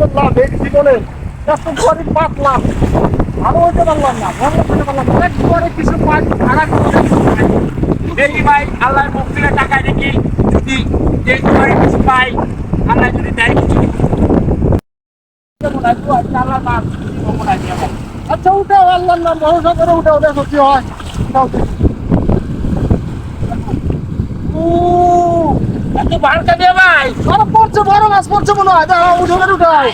করলাম এই জীবনে এত গরিব পাতলাম ভালো হইতে পারলাম না ভালো হইতে পারলাম না একবারে কিছু পাই ভাড়া করে দেখি ভাই আল্লাহর মুক্তিরে টাকা দেখি যদি দেখতে পারি কিছু পাই আল্লাহ যদি দেয় কিছু মনে হয় তো আল্লাহ নাম মনে হয় আচ্ছা উঠাও আল্লাহর নাম ভরসা করে উঠাও দেখো কি হয় উঠাও এত ভাড়া দিয়ে ভাই আরে পড়ছে বড় মাছ পড়ছে মনে হয় দাঁড়াও উঠে উঠাও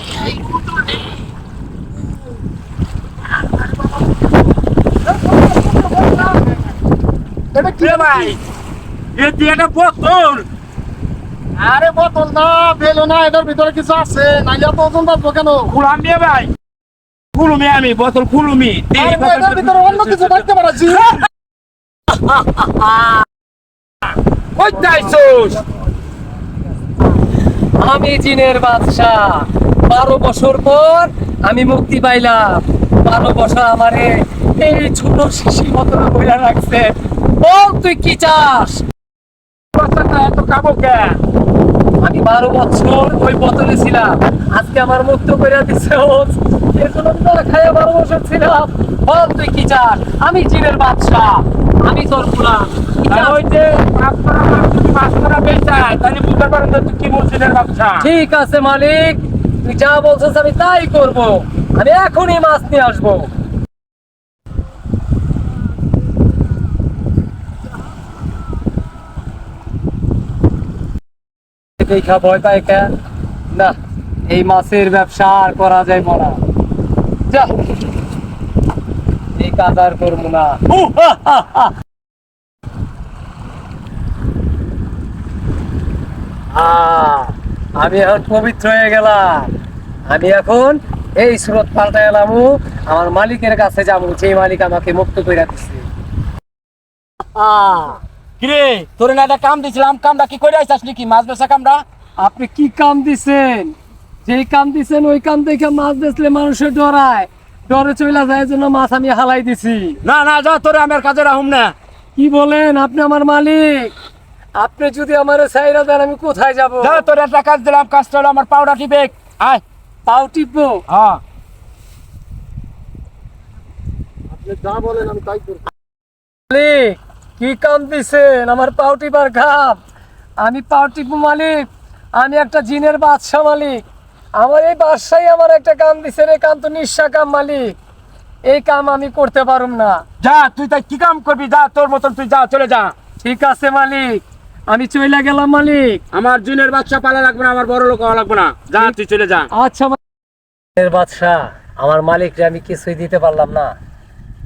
এটা কি ভাই এ দিয়ে একটা বোতল আরে বোতল না বেলো না এটার ভিতরে কিছু আছে নাইলে তো ওজন বাঁচবো কেন খুলাম দিয়ে ভাই খুলুমি আমি বোতল খুলুমি আরে এটার ভিতরে অন্য কিছু থাকতে পারে জি কই যাইছস আমি জিনের বাদশাহ 12 বছর পর আমি মুক্তি পাইলাম 12 বছর আমারে এই ছোট শিশির মতো বইলা রাখছে বল তুই কি চাস কথাটা এত খাবো কে আমি 12 বছর ওই বোতলে ছিলাম আজকে আমার মুক্ত করে দিছে এর জন্য আমি তোরা খাইয়া 12 বছর ছিলাম বল তুই কি চাস আমি জিনের বাদশাহ আমি তোর গোলাম কি চাস? ওই যে আপনারা যদি মাছ ধরা বেচায় তাহলে বুঝতে পারেন যে তুই কি বলছিলেন ব্যবসা ঠিক আছে মালিক তুই যা বলছিস আমি তাই করব আমি এখনই মাছ নিয়ে আসবো দেখা ভয় পায় কে না এই মাছের ব্যবসা আর করা যায় না যা এই কাজ আর করবো না আমি এখন পবিত্র হয়ে গেলাম আমি এখন এই স্রোত পাল্টা এলাম আমার মালিকের কাছে যাবো যে মালিক আমাকে মুক্ত করে দিচ্ছে কিরে তোর না একটা কাম দিছিলাম কামটা কি করে আইছাস নাকি মাছ বেচা কামটা আপনি কি কাম দিছেন যেই কাম দিছেন ওই কাম দেখে মাছ বেচলে মানুষের ডরায় ডরে চলে যায় জন্য মাছ আমি হালাই দিছি না না যা তোরে আমার কাজে রাহুম না কি বলেন আপনি আমার মালিক আপনি যদি আমার চাইরা দেন আমি কোথায় যাব যা তোর একটা কাজ দিলাম কাজটা হলো আমার পাউডার টিপে আয় পাও টিপবো হ্যাঁ আপনি যা বলেন আমি তাই করব মালিক কি কাম দিছেন আমার পাও টিপার ঘাম আমি পাও টিপবো মালিক আমি একটা জিনের বাদশা মালিক আমার এই বাদশাই আমার একটা কাম দিছে রে কাম তো নিঃস্বা কাম মালিক এই কাম আমি করতে পারুম না যা তুই তাই কি কাম করবি যা তোর মতন তুই যা চলে যা ঠিক আছে মালিক আমি চলে গেলাম মালিক আমার জিনের বাচ্চা পালা লাগবে না আমার বড় লোক হওয়া লাগবে না যা তুই চলে যা আচ্ছা জিনের বাদশা আমার মালিকরে আমি কিছুই দিতে পারলাম না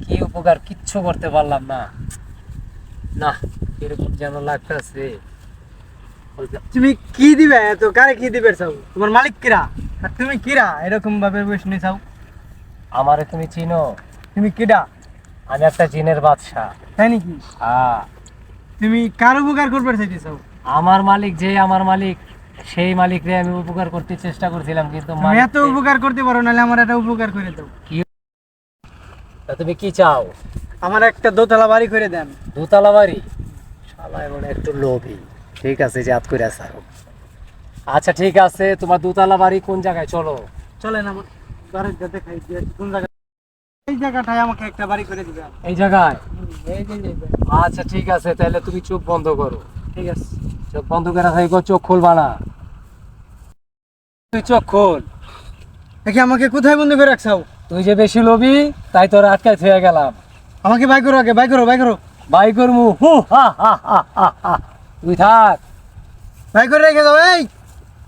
কি উপকার কিচ্ছু করতে পারলাম না না এরকম যেন লাগতেছে তুমি কি দিবে তো কারে কি দিবে চাও তোমার মালিক কিরা আর তুমি কিরা এরকম ভাবে বসে চাও আমারে তুমি চিনো তুমি কিডা আমি একটা জিনের বাদশা তাই নাকি হ্যাঁ তুমি কার উপকার করবে চাইতে চাও আমার মালিক যে আমার মালিক সেই মালিকরে আমি উপকার করতে চেষ্টা করছিলাম কিন্তু তুমি এত উপকার করতে পারো নাহলে আমার একটা উপকার করে দাও তুমি কি চাও আমার একটা দোতলা বাড়ি করে দেন দোতলা বাড়ি শালা এমন একটু লোভী ঠিক আছে জাত করে আসো আচ্ছা ঠিক আছে তোমার দোতলা বাড়ি কোন জায়গায় চলো চলেন আমার বাড়িটা দেখাই দিয়ে কোন জায়গা এই জায়গাটায় আমাকে একটা বাড়ি করে দিবে এই জায়গায় এই যে এই যে। আচ্ছা ঠিক আছে তাহলে তুমি চোখ বন্ধ করো ঠিক আছে চোখ বন্ধ করে থাকো চোখ খুলবা না তুই চোখ খোল দেখি আমাকে কোথায় বন্ধ করে রাখছাও তুই যে বেশি লোভী তাই তোর আটকায় থেকে গেলাম আমাকে বাই করো আগে বাই করো বাই করো বাই করমু হু হা হা হা হা তুই থাক বাই করে রেখে দাও এই